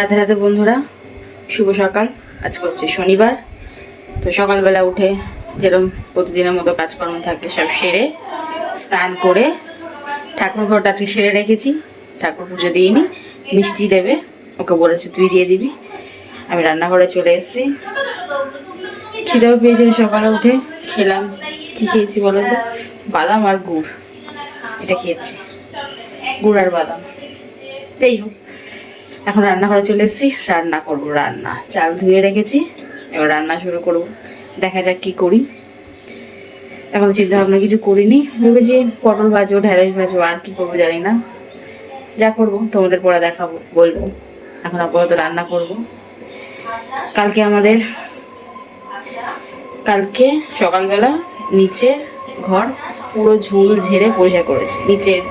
রাতে রাতে বন্ধুরা, শুভ সকাল। আজকে হচ্ছে শনিবার। তো সকালবেলা উঠে যেরকম প্রতিদিনের মতো কাজকর্ম থাকে সব সেরে স্নান করে ঠাকুর ঘরটা আজকে সেরে রেখেছি। ঠাকুর পুজো দিইনি, মিষ্টি দেবে, ওকে বলেছে তুই দিয়ে দিবি। আমি রান্নাঘরে চলে এসেছি। খিদেও পেয়েছিল, সকালে উঠে খেলাম। কি খেয়েছি বলো তো? বাদাম আর গুড়, এটা খেয়েছি, গুড় আর বাদাম। যাই হোক, এখন রান্নাঘরে চলে এসেছি, রান্না করবো। রান্না চাল ধুয়ে রেখেছি, এবার রান্না শুরু করবো। দেখা যাক কি করি। এখন চিন্তা ভাবনা কিছু করিনি, ভেবেছি পটল ভাজবো, ঢেঁড়স ভাজবো, আর কি করবো জানি না। যা করবো তোমাদের পরে দেখাবো, বলবো। এখন আপাতত রান্না করব। কালকে সকালবেলা নিচের ঘর পুরো ঝুল ঝেড়ে পরিষ্কার করেছি। নিচের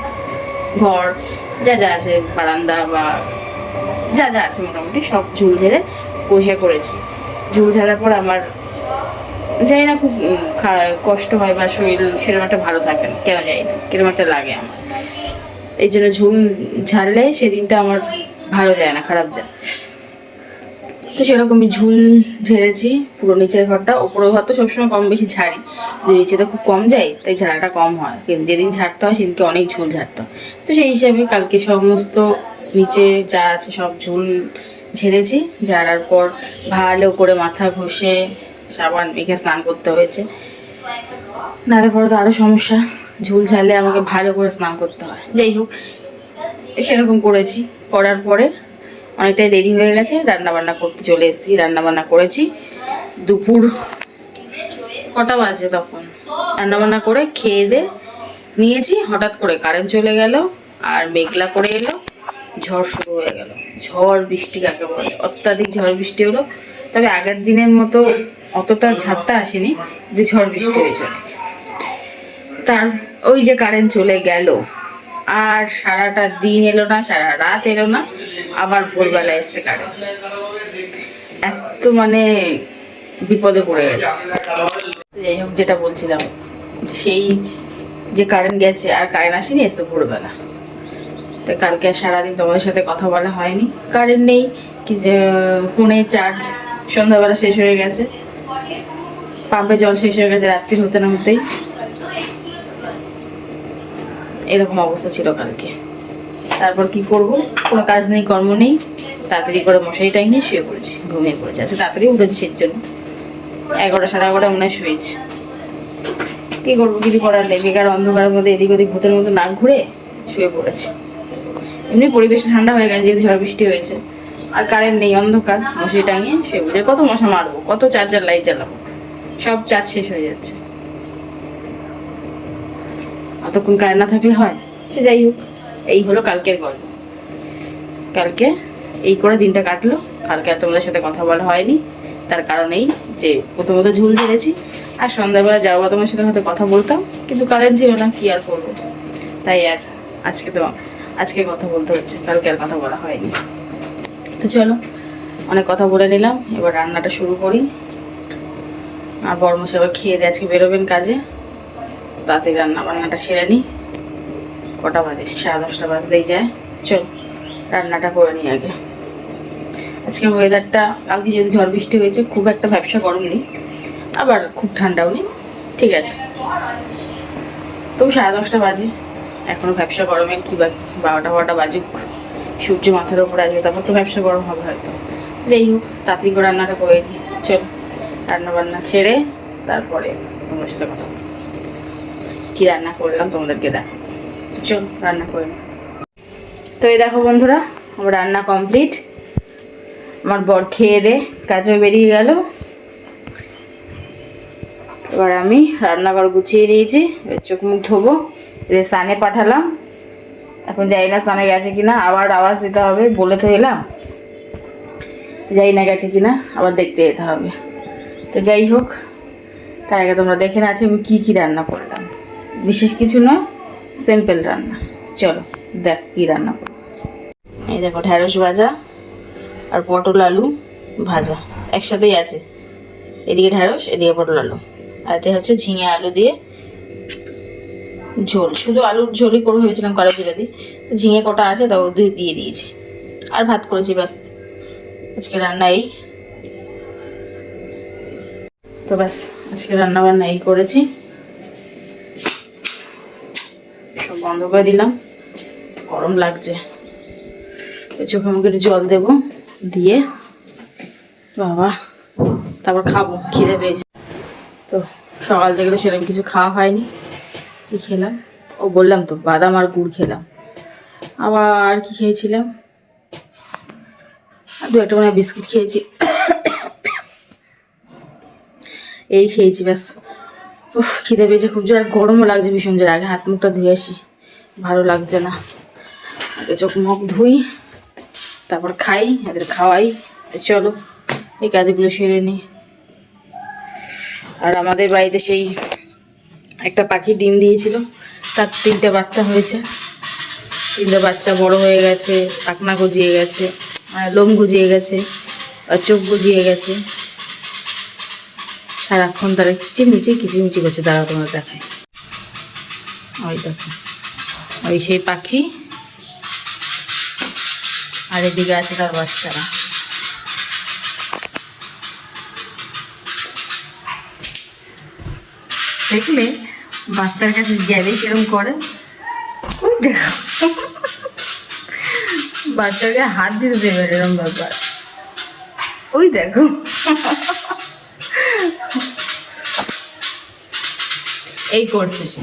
ঘর যা যা আছে, বারান্দা বা যা যা আছে মোটামুটি সব ঝুল ঝেড়ে পরিষ্কার করেছি। ঝুল ঝাড়ার পর আমার জানি না, খুব কষ্ট হয় বা শরীর সেরকম একটা ভালো থাকে না, কেন জানি না, কিরকম একটা লাগে আমার। এই জন্য ঝুল ঝাড়লে সেদিনটা আমার ভালো যায় না, খারাপ যায়। তো সেরকমই ঝুল ঝেড়েছি পুরো নিচের ঘরটা। ওপরের ঘর তো সবসময় কম বেশি ঝাড়ি, নিচে তো খুব কম যায়, তাই ঝাড়াটা কম হয়। কিন্তু যেদিন ঝাড়তে হয় সেদিনকে অনেক ঝুল ঝাড়তে হয়। তো সেই হিসাবে কালকে সমস্ত নিচে যা আছে সব ঝুল ঝেড়েছি। ঝাড়ার পর ভালো করে মাথা ঘষে সাবান মেখে স্নান করতে হয়েছে। নাহলে পরে তো আরও সমস্যা, ঝুল ঝাড়লে আমাকে ভালো করে স্নান করতে হয়। যাই হোক, সেরকম করেছি। করার পরে অনেকটাই দেরি হয়ে গেছে, রান্নাবান্না করতে চলে এসেছি। রান্নাবান্না করেছি। দুপুর কটা বাজে তখন রান্নাবান্না করে খেয়ে দিয়ে নিয়েছি। হঠাৎ করে কারেন্ট চলে গেল, আর মেঘলা করে এলো, ঝড় শুরু হয়ে গেল। ঝড় বৃষ্টি কাকে বলে, অত্যাধিক ঝড় বৃষ্টি হলো। তবে আগের দিনের মতো অতটা ঝাপটা আসেনি, যে ঝড় বৃষ্টি হয়েছে। তার ওই যে কারেন্ট চলে গেল, আর সারাটা দিন এলো না, সারা রাত এলো না, আবার ভোরবেলা এসছে কারেন্ট। এত মানে বিপদে পড়ে গেছে। যাই হোক, যেটা বলছিলাম, সেই যে কারেন্ট গেছে আর কারেন্ট আসেনি, এসে ভোরবেলা। তো কালকে সারাদিন তোমাদের সাথে কথা বলা হয়নি, কারেন্ট নেই। কি ফোনে চার্জ সন্ধ্যাবেলা শেষ হয়ে গেছে, পাম্পে জল শেষ হয়ে গেছে রাত্রি হতে না হতেই। এরকম অবস্থা ছিল কালকে। তারপর কি করব, কোনো কাজ নেই, কর্ম নেই, তাড়াতাড়ি করে মশারি টাইম নিয়ে শুয়ে পড়েছি, ঘুমিয়ে পড়েছি। আচ্ছা, তাড়াতাড়ি উঠেছি সেই জন্য 11টা সাড়ে 11টা মনে হয় শুয়েছি। কী করবো, কিছু করার নেই। বেকার অন্ধকারের মধ্যে এদিক ওদিক ভূতের মতো নাক ঘুরে শুয়ে পড়েছি। এমনি পরিবেশটা ঠান্ডা হয়ে গেছে, যেহেতু ঝড় বৃষ্টি হয়েছে, আর কারেন্ট নেই, অন্ধকার, মশারি টাঙিয়ে শুয়ে পড়েছে। কত মশা মারবো, কত চার্জার লাইট জ্বালাবো, সব চার্জ শেষ হয়ে যাচ্ছে। অতক্ষণ কারেন্ট না থাকলে হয়। সে যাই হোক, এই হলো কালকের গল্প। কালকে এই করে দিনটা কাটলো। কালকে আর তোমাদের সাথে কথা বলা হয়নি, তার কারণ এই যে প্রথমত ঝুল ঝেড়েছি, আর সন্ধ্যাবেলা যাওয়া তোমার সাথে হয়তো কথা বলতাম, কিন্তু কারেন্ট ছিল না, কি আর করবো। তাই আর আজকে কথা বলতে হচ্ছে, কালকে আর কথা বলা হয়নি। তো চলো, অনেক কথা বলে নিলাম, এবার রান্নাটা শুরু করি। আর বড়মশাই আবার খেয়ে দিয়ে আজকে বেরোবেন কাজে, তাড়াতাড়ি বান্নাটা সেরে নিই। কটা বাজে? 10:30 বাজতেই যায়। চল রান্নাটা করে নিই আগে। আজকে ওয়েদারটা, কালকে যদি ঝড় বৃষ্টি হয়েছে, খুব একটা ব্যবসা গরম নেই, আবার খুব ঠান্ডাও নেই, ঠিক আছে। তবু 10:30 বাজে, এখনো ব্যবসা গরমের কি বাকি? 12টা বাজুক, সূর্য মাথার উপরে আসবে, তারপর তো ব্যবসা গরম হবে হয়তো। যাই হোক, তাড়াতাড়ি করে রান্নাটা করে নিই। চল রান্না বান্না সেরে তারপরে তোমার সাথে কথা বলি। কি রান্না করলাম তোমাদেরকে দেখো। চল রান্না করে নিই। তো এই দেখো বন্ধুরা, আমার রান্না কমপ্লিট। আমার বর খেয়ে দে কাজে বেরিয়ে গেল। এবার আমি রান্নাঘর গুছিয়ে দিয়েছি, এবার চোখ মুখ ধোবো, স্নানে পাঠালাম। এখন যাই না স্নানে গেছে কিনা, আবার আওয়াজ দিতে হবে, বলে তো এলাম, যাই না গেছে কিনা আবার দেখতে যেতে হবে। তো যাই হোক, তার আগে তোমরা দেখে না আছে আমি কী রান্না করলাম। বিশেষ কিছু নয়, সিম্পল রান্না। চলো দেখ কী রান্না করো। এই দেখো, ঢেঁড়স ভাজা আর পটল আলু ভাজা একসাথেই আছে। এদিকে ঢেঁড়স, এদিকে পটল আলু, আর এটা হচ্ছে ঝিঙে আলু দিয়ে ঝোল। শুধু আলুর ঝোলই করে ভেবেছিলাম কালো জিরা দিয়ে, ঝিঙে কটা আছে তাও দিয়ে দিয়েছি। আর ভাত করেছি, ব্যাস। আজকে রান্না এই তো ব্যাস, আজকে রান্না বান্না এই করেছি, সব বন্ধ করে দিলাম, গরম লাগছে। চোখে মুখে একটু জল দেবো, দিয়ে বাবা তারপর খাবো, খিদে পেয়েছে। তো সকাল থেকে তো সেরকম কিছু খাওয়া হয়নি। কি খেলাম, ও বললাম তো বাদাম আর গুড় খেলাম। আবার কি খেয়েছিলাম, দু একটা মানে বিস্কিট খেয়েছি, এই খেয়েছি ব্যাস। উফ খিদে পেয়েছে খুব জোর, আর গরমও লাগছে ভীষণ জোর। আগে হাত মুখটা ধুয়ে আসি, ভালো লাগছে না। আগে চোখ মুখ ধুই, তারপর খাই, এদের খাওয়াই। চলো এই কাজগুলো সেরে নিই। আর আমাদের বাড়িতে সেই একটা পাখি ডিম দিয়েছিল, তার 3টে বাচ্চা হয়েছে। 3টে বাচ্চা বড় হয়ে গেছে, পাখনা গজিয়ে গেছে, লোম গজিয়ে গেছে, আর চোখ গজিয়ে গেছে। সারাক্ষণ তারা কিচিমিচি করছে। দাঁড়াও তোমার দেখায়, ওই দেখো, ওই সেই পাখি, আর এদিকে আছে তার বাচ্চারা। দেখলে বাচ্চার কাছে গেলে কিরম করে, ওই দেখো বাচ্চাকে হাত দিতে দেবে এরকম ব্যাপার, ওই দেখো। এই করছে সে।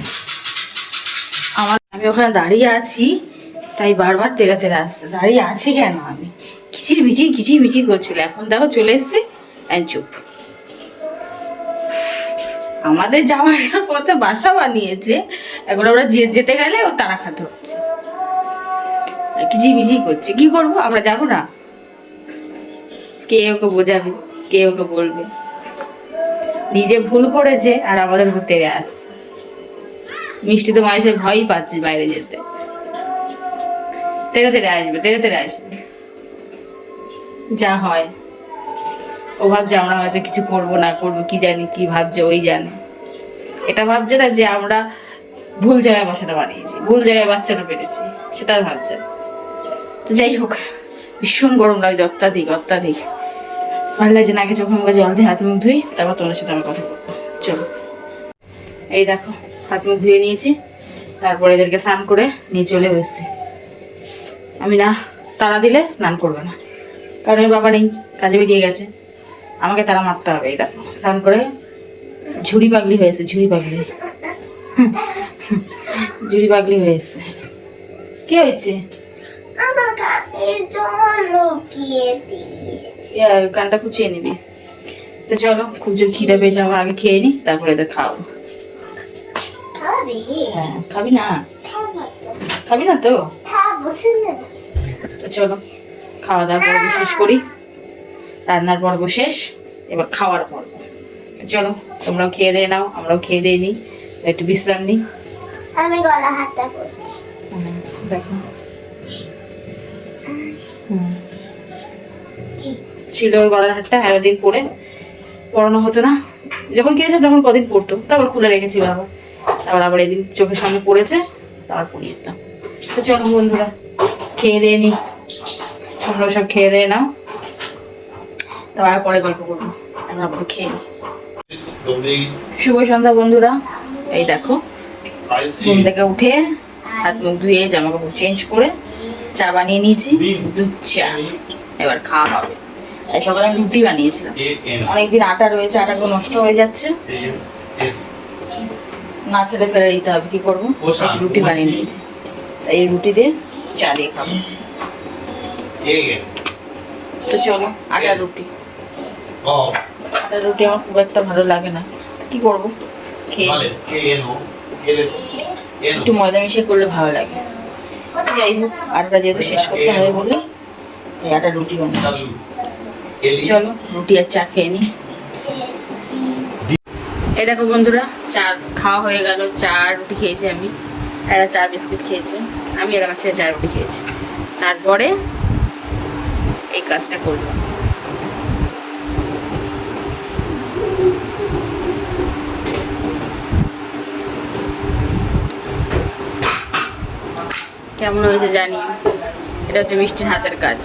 আমি ওখানে দাঁড়িয়ে আছি, তাই বারবার তেড়ে তেড়ে আসছে। দাঁড়িয়ে আছি কেন আমি, কিচির করছিল। এখন দেখো চলে এসছে, চুপ। আমাদের যাওয়ার পথে বাসা বানিয়েছে, এখন আমরা যেতে গেলে ও তারা খাতে হচ্ছে, কিচিমিচি করছে। কি করবো, আমরা যাবো না? কে ওকে বোঝাবে, কে ওকে বলবে? নিজে ভুল করেছে আর আমাদের উপর তেড়ে আসছে। মিষ্টি তো মায়ের সাথে ভয়ই পাচ্ছে বাইরে যেতে, তেড়ে তেড়ে আসবে। যা হয়, ও ভাবছে আমরা হয়তো কিছু করবো না করবো, কি জানি কি ভাবছে, ওই জানে। এটা ভাবছে না যে আমরা ভুল জায়গায় বাসাটা বানিয়েছি, ভুল জায়গায় বাচ্চাটা পেরেছি, সেটা ভাবছে। তো যাই হোক, ভীষণ গরম লাগছে, অত্যাধিক। ভালো লাগছে না। আগে চোখে মুখে জল দিয়ে হাত মুখ ধুই, তারপর তোমার সাথে আমি কথা বলবো। চলো, এই দেখো হাত মুখ ধুয়ে নিয়েছি, তারপরে এদেরকে স্নান করে নিয়ে চলে এসেছি। আমি না তাড়া দিলে স্নান করবে না, কারণ ওর বাবা নেই, কাজে বেরিয়ে গেছে, আমাকে তাড়া মারতে হবে। এই দেখো স্নান করে ঝুড়ি পাগলি হয়েছে, ঝুড়ি পাগলি হয়েছে। কি হয়েছে? কানটা কুচিয়ে নিবি। তো চলো, খুব জোর খিদে পেয়েছে, আমরা আগে খেয়ে নি, তারপরে এদের খাওয়াবো। হ্যাঁ, খাবি না? খাবি না তো? চলো খাওয়া দাওয়া পর্ব শেষ করি। রান্নার পর্ব শেষ, এবার খাওয়ার পর্ব। তো চলো, তোমরাও খেয়ে দিয়ে নাও, আমরাও খেয়ে দিয়ে নিই, একটু বিশ্রাম নিই। আমি গলা হাতটা করছি, দেখো। ছিল ওই গলার হাতটা, এতদিন পরে পরানো হতো না। যখন কিনেছিলাম তখন কদিন পরতো, তারপর খুলে রেখেছি বাবা, আবার এদিন চোখের সামনে পড়েছে, তারপর পরিয়ে দিতাম। তো চলো বন্ধুরা, খেয়ে দিয়ে নি, তোমরাও সব খেয়ে দিয়ে নাও, তারপর পরে গল্প করবো। এখন আপাতত খেয়ে নিই। শুভ সন্ধ্যা বন্ধুরা। এই দেখো, ঘুম থেকে উঠে হাত মুখ ধুয়ে জামা কাপড় চেঞ্জ করে চা বানিয়ে নিয়েছি, দুধ চা। এবার খাওয়া হবে। তাই সকালে আমি রুটি বানিয়েছিলাম, অনেকদিন আটা রয়েছে, আটাগুলো নষ্ট হয়ে যাচ্ছে, না খেলে ফেলে দিতে হবে, কি করবো। রুটি বানিয়ে নিয়েছি, তাই এই রুটি দিয়ে চা দিয়ে খাবো। তো চলো, আটার রুটি আমার খুব একটা ভালো লাগে না, কি করবো, খেয়ে একটু ময়দা মিশিয়ে করলে ভালো লাগে। যাই হোক, আটাটা যেহেতু শেষ করতে হবে বলে এই আটার রুটি বানাচ্ছি। চলো রুটি আর চা খেয়ে নিই। এই দেখো বন্ধুরা, চা খাওয়া হয়ে গেল। চা আর রুটি খেয়েছি আমি, এরা চা বিস্কুট খেয়েছে, আমি আর আমার ছেলে চা রুটি খেয়েছি। তারপরে এই কাজটা করলাম। কেমন হয়েছে জানি, এটা হচ্ছে মিষ্টির হাতের কাজ।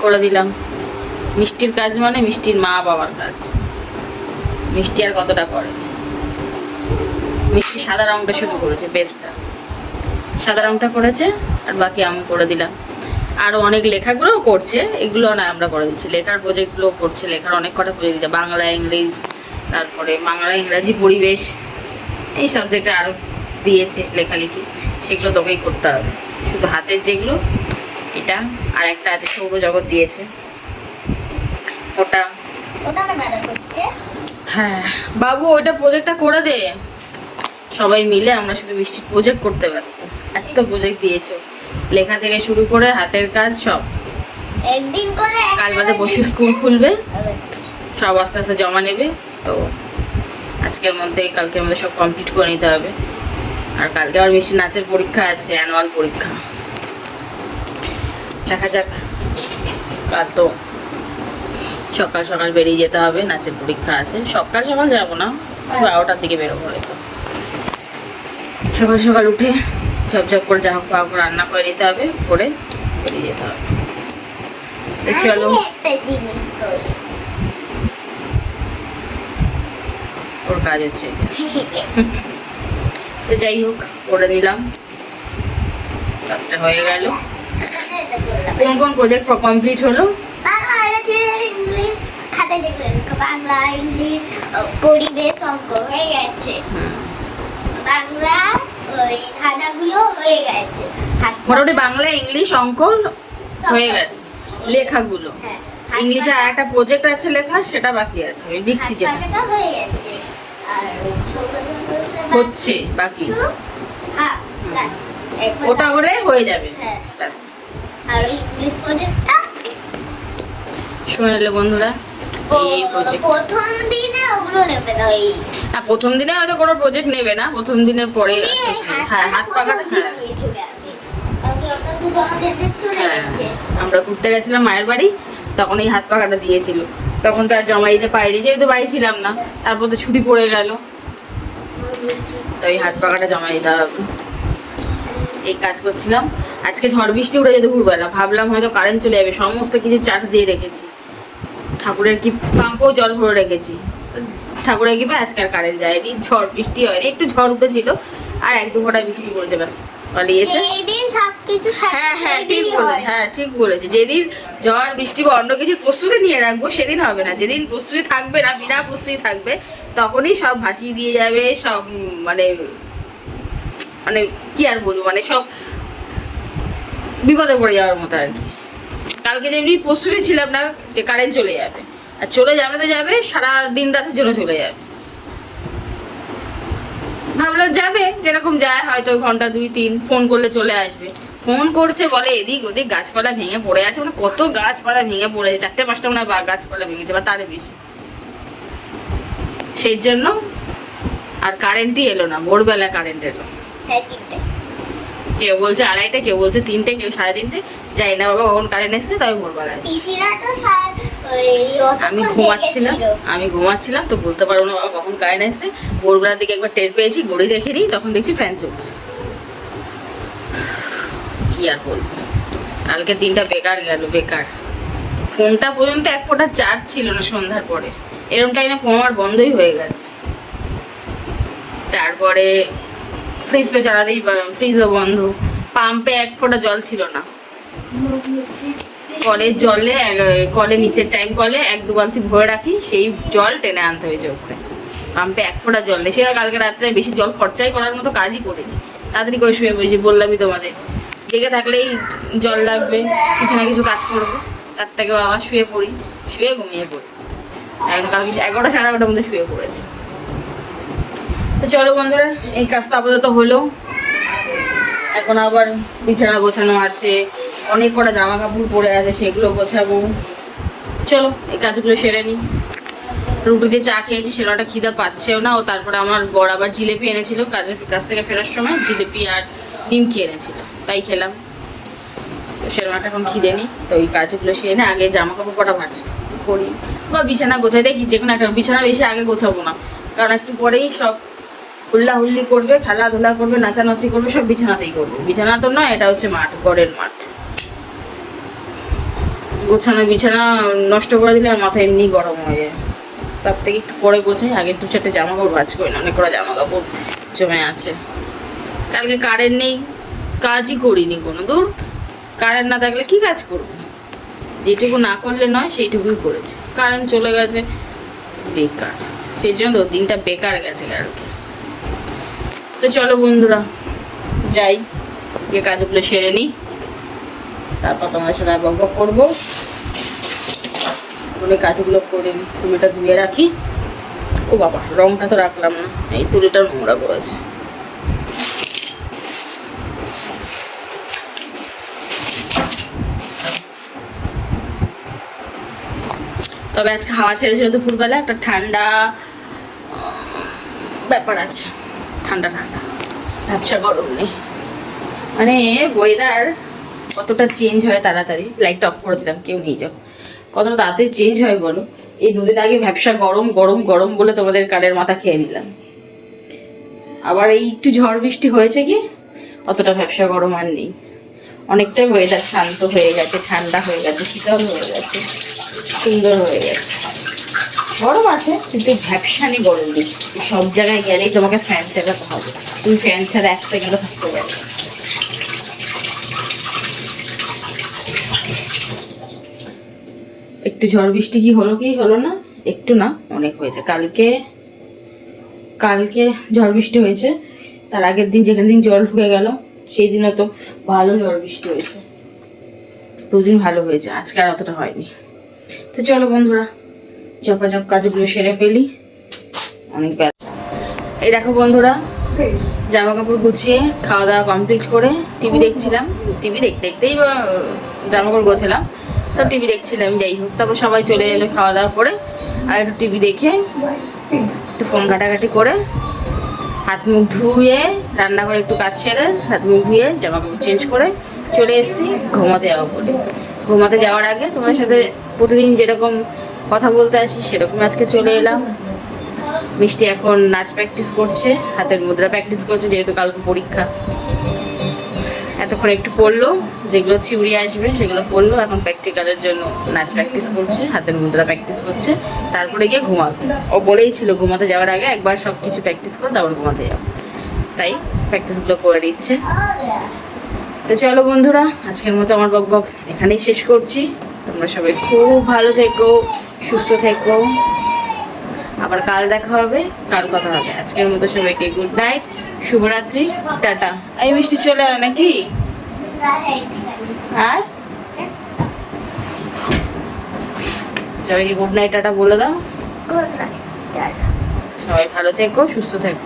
করে দিলাম। মিষ্টির কাজ মানে মিষ্টির মা বাবার কাজ। মিষ্টি আর কতটা করে, মিষ্টি সাদা রংটা শুধু করেছে, বেসটা সাদা রংটা করেছে, আর বাকি আমি করে দিলাম। আরও অনেক লেখাগুলোও করছে, এগুলো না আমরা করে দিচ্ছি। লেখার প্রজেক্টগুলোও করছে, লেখার অনেক কটা প্রজেক্ট দিচ্ছে, বাংলা ইংরেজি, তারপরে বাংলা ইংরাজি পরিবেশ, এই সাবজেক্টে আরও দিয়েছে লেখালেখি, সেগুলো তোকেই করতে হবে। শুধু হাতের যেগুলো, এটা আর একটা আছে সৌরজগৎ দিয়েছে, ওটা ওটা না ম্যাডাম করছে। হ্যাঁ বাবু ওইটা প্রজেক্টটা করে দে। সবাই মিলে আমরা শুধু মিষ্টির প্রজেক্ট করতে ব্যস্ত, এত প্রজেক্ট দিয়েছে, লেখা থেকে শুরু করে হাতের কাজ সব। একদিন করে কাল বাদে পরশু স্কুল খুলবে, সব আস্তে আস্তে জমা নেবে। তো আজকের মধ্যে কালকের মধ্যে সব কমপ্লিট করে নিতে হবে। আর কালকে আবার মিষ্টি নাচের পরীক্ষা আছে, অ্যানুয়াল পরীক্ষা। দেখা যাক, কাল তো সকাল সকাল বেরিয়ে যেতে হবে, নাচের পরীক্ষা আছে। সকাল সকাল যাবো না, 12টার দিকে বেরোবো হয়তো। সকাল সকাল উঠে ঝপঝপ করে যা হোক পাওয়া রান্না করে নিতে হবে, করে বেরিয়ে যেতে হবে। চলো, একটা জিনিস করেছি। ওর কাজ হচ্ছে তো যাই হোক, করে নিলাম, কাজটা হয়ে গেল। এটা করলাম। কোন কোন প্রজেক্ট কমপ্লিট হলো? বাংলা ইংরেজি ইংলিশ খাতায় যেগুলো লেখা, বাংলা ইংলিশ পরিবেশ অঙ্ক হয়ে গেছে। বাংলা ওই ধাঁধাগুলো হয়ে গেছে। মোটামুটি বাংলা ইংলিশ অঙ্ক হয়ে গেছে, লেখাগুলো। হ্যাঁ, ইংলিশে আর একটা প্রজেক্ট আছে লেখা, সেটা বাকি আছে, ওই লিখছি যেটা হাতপাখাটা হয়ে গেছে। আর ওই সৌরজগৎটা হচ্ছে বাকি, হ্যাঁ, ব্যাস। একবার ওটা হলে হয়ে যাবে। হ্যাঁ। ব্যাস, আর ওই ইংলিশ প্রজেক্টটা শুনে নিলে বন্ধুরা, এই প্রজেক্ট প্রথম দিনে ওগুলো নেবে না। ওই না, প্রথম দিনে হয়তো কোনো প্রজেক্ট নেবে না, প্রথম দিনের পরে হ্যাঁ হাত পাখাটা। হ্যাঁ হ্যাঁ, আমরা ঘুরতে গেছিলাম মায়ের বাড়ি, তখন এই হাত পাখাটা দিয়েছিল। তখন তো আর জমা দিতে পারিনি, যেহেতু বাড়ি ছিলাম না। তারপর তো ছুটি পড়ে গেল, তো এই হাত পাখাটা জমা দিতে হবে। এই কাজ করছিলাম। আজকে ঝড় বৃষ্টি উঠে যেতে দুপুরবেলা, ভাবলাম হয়তো কারেন্ট চলে যাবে, সমস্ত কিছু চার্জ দিয়ে রেখেছি। ঠাকুরের কি পাম্পও জল ভরে রেখেছি, তো ঠাকুরের কি আজকে আর কারেন্ট যায়নি, ঝড় বৃষ্টি হয়নি, একটু ঝড় উঠেছিল আর এক দু ফোঁটা বৃষ্টি পড়েছে, ব্যাস পালিয়েছে। হ্যাঁ হ্যাঁ ঠিক বলে, হ্যাঁ ঠিক বলেছে। যেদিন ঝড় বৃষ্টি বা অন্য কিছুর প্রস্তুতি নিয়ে রাখবো সেদিন হবে না, যেদিন প্রস্তুতি থাকবে না, বিনা প্রস্তুতি থাকবে, তখনই সব ভাসিয়ে দিয়ে যাবে সব। মানে মানে কি আর বলবো, মানে সব বিপদে পড়ে যাওয়ার মতো আর কি। কালকে যেমনি প্রস্তুতি ছিলাম না যে কারেন্ট চলে যাবে, আর চলে যাবে তো যাবে, সারা দিন রাতের জন্য চলে যাবে। ভাবলাম যাবে, যেরকম যায় হয়তো ঘন্টা 2-3, ফোন করলে চলে আসবে। ফোন করছে, বলে এদিক ওদিক গাছপালা ভেঙে পড়ে আছে, মানে কত গাছপালা ভেঙে পড়েছে, 4-5টা মনে হয় গাছপালা ভেঙেছে বা তারে বেশি। সেই জন্য আর কারেন্টই এলো না, ভোরবেলা কারেন্ট এলো। কেউ বলছে 2:30, কেউ বলছে 3টে, কেউ 3:30, যাই না বাবা কখন কারেন্ট এসছে, তবে ভোরবেলা এসছে। আমি ঘুমাচ্ছিলাম তো বলতে পারবো না বাবা কখন কারেন্ট এসছে। ভোরবেলার দিকে একবার টের পেয়েছি, ঘড়ি দেখে নিই, তখন দেখছি ফ্যান চলছে। কি আর বলবো, কালকে দিনটা বেকার গেল, বেকার। ফোনটা পর্যন্ত এক ফোঁটা চার্জ ছিল না সন্ধ্যার পরে, এরকম টাইমে ফোন আমার বন্ধই হয়ে গেছে। তারপরে ফ্রিজ তো চালাতেই, ফ্রিজও বন্ধ, পাম্পে এক ফোঁটা জল ছিল না। কলের জলে, কলে নিচের টাইম কলে 1-2 বালতি ভরে রাখি, সেই জল টেনে আনতে হয়েছে উপরে। পাম্পে এক ফোঁটা জল নেই। সেটা কালকে রাত্রে বেশি জল খরচাই করার মতো কাজই করিনি, তাড়াতাড়ি করে শুয়ে পড়েছি। বললামই তোমাদের, জেগে থাকলেই জল লাগবে, কিছু না কিছু কাজ করবো, তার থেকে বাবা শুয়ে পড়ি, শুয়ে ঘুমিয়ে পড়ি। কালকে 11টা 11:30টার মধ্যে শুয়ে পড়েছি। তো চলো বন্ধুরা, এই কাজ তো আপাতত হলো। এখন আবার বিছানা গোছানো আছে, অনেক কটা জামা কাপড় পরে আছে, সেগুলো গোছাবো। চলো এই কাজগুলো সেরে নিই। রুটি দিয়ে চা খেয়েছি, সেটা খিদে পাচ্ছেও না। ও তারপরে আমার বর আবার জিলেপি এনেছিল, কাজ থেকে ফেরার সময় জিলেপি আর নিমকি এনেছিল, তাই খেলাম। তো সেরকম এখন খিদে নেই। তো এই কাজগুলো সেরে না, আগে জামা কাপড় কটা ভাজ করি বা বিছানা গোছাই, দেখি যে কোনো একটা। বিছানা বেশি আগে গোছাবো না, কারণ একটু পরেই সব হুল্লাহুল্লি করবে, খেলাধুলা করবে, নাচানাচি করবে, সব বিছানাতেই করবে। বিছানা তো নয়, এটা হচ্ছে মাঠ, ঘরের মাঠ। গোছানো বিছানা নষ্ট করে দিলে আর মাথা এমনি গরম হয়ে যায়। তার থেকে একটু পরে গোছাই, আগে 2-4টে জামা কাপড় ভাঁজ করি না, অনেক কটা জামা কাপড় জমে আছে। কালকে কারেন্ট নেই, কাজই করিনি কোনো দূর। কারেন্ট না থাকলে কি কাজ করবো, যেটুকু না করলে নয় সেইটুকুই করেছি। কারেন্ট চলে গেছে, বেকার, সেই জন্য দিনটা বেকার গেছে কালকে। তো চলো বন্ধুরা যাই, গিয়ে কাজগুলো সেরে নিই, তারপর তোমাদের সাথে বক বক করবো। বলে কাজগুলো করে নিই, তুলিটা ধুয়ে রাখি। ও বাবা, রংটা তো রাখলাম না, এই তুলিটা নোংরা করেছে। তবে আজকে হাওয়া ছেড়েছিল তো ফুলবেলা, একটা ঠান্ডা ব্যাপার আছে, ঠান্ডা ঠান্ডা, ব্যবসা গরম নেই। মানে ওয়েদার কতটা চেঞ্জ হয় তাড়াতাড়ি। লাইটটা অফ করে দিলাম, কেউ নিয়ে যাও। কতটা তাড়াতাড়ি চেঞ্জ হয় বলো। এই 2 দিন আগে ব্যবসা গরম গরম গরম বলে তোমাদের কানের মাথা খেয়ে নিলাম। আবার এই একটু ঝড় বৃষ্টি হয়েছে কি অতটা ব্যবসা গরম আর নেই। অনেকটাই ওয়েদার শান্ত হয়ে গেছে, ঠান্ডা হয়ে গেছে, শীতল হয়ে গেছে, সুন্দর হয়ে গেছে। গরম আছে কিন্তু ব্যবসা নেই, গরম নেই। সব জায়গায় গেলেই তোমাকে ফ্যান চালাতে হবে, তুমি ফ্যান ছাড়া 1 সেকেন্ডও থাকতে পারবে না। একটু ঝড় বৃষ্টি কি হলো না, একটু না অনেক হয়েছে। কালকে ঝড় বৃষ্টি হয়েছে, তার আগের দিন যেখানে দিন জল ঢুকে গেল সেই দিনও তো ভালো ঝড় বৃষ্টি হয়েছে, 2 দিন ভালো হয়েছে। আজকে আর অতটা হয়নি। তো চলো বন্ধুরা চপাচপ কাজগুলো সেরে ফেলি, অনেক বেলা। এই দেখো বন্ধুরা, জামা কাপড় গুছিয়ে খাওয়া দাওয়া কমপ্লিট করে টিভি দেখছিলাম। টিভি দেখতেই জামা কাপড় গোছালাম, তো টিভি দেখছিলাম। যাই হোক, তারপর সবাই চলে এলো খাওয়া দাওয়া করে, আর একটু টিভি দেখে একটু ফোন ঘাটাঘাটি করে হাত মুখ ধুয়ে রান্নাঘরে একটু কাজ সেরে হাত মুখ ধুয়ে জামা কাপড় চেঞ্জ করে চলে এসেছি ঘুমাতে যাবো বলে। ঘুমাতে যাওয়ার আগে তোমাদের সাথে প্রতিদিন যেরকম কথা বলতে আসি সেরকম আজকে চলে এলাম। মিষ্টি এখন নাচ প্র্যাকটিস করছে, হাতের মুদ্রা প্র্যাকটিস করছে, যেহেতু কালকে পরীক্ষা। এতক্ষণ একটু পড়লো, যেগুলো থিওরি আসবে সেগুলো পড়লো, এখন প্র্যাকটিক্যালের জন্য নাচ প্র্যাকটিস করছে, হাতের মুদ্রা প্র্যাকটিস করছে, তারপরে গিয়ে ঘুমাবে। ও বলেই ছিল ঘুমাতে যাওয়ার আগে একবার সব কিছু প্র্যাকটিস করে তারপর ঘুমাতে যাও, তাই প্র্যাকটিসগুলো করে দিচ্ছে। তো চলো বন্ধুরা, আজকের মতো আমার বক বক এখানেই শেষ করছি। তোমরা সবাই খুব ভালো থেকো, সুস্থ থেকো, আবার কাল দেখা হবে, কাল কথা হবে। আজকের মতো সবাইকে গুড নাইট, শুভরাত্রি, টাটা। এই মিষ্টি চলে আয় নাকি? হ্যাঁ, সবাইকে গুড নাইট টাটা বলে দাও। Good night, tata. সবাই ভালো থেকো, সুস্থ থেকো।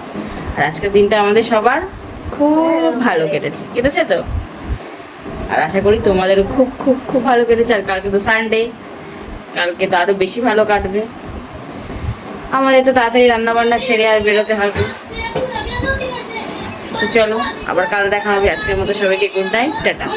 আর আজকের দিনটা আমাদের সবার খুব ভালো কেটেছে তো। আর আশা করি তোমাদেরও খুব খুব খুব ভালো কেটেছে। আর কালকে তো সানডে, কালকে তো আরো বেশি ভালো কাটবে। আমাদের তো তাড়াতাড়ি রান্না বান্না সেরে আর বেরোতে হবে। তো চলো আবার কাল দেখা হবে। আজকের মতো সবাইকে গুড নাইট, টাটা।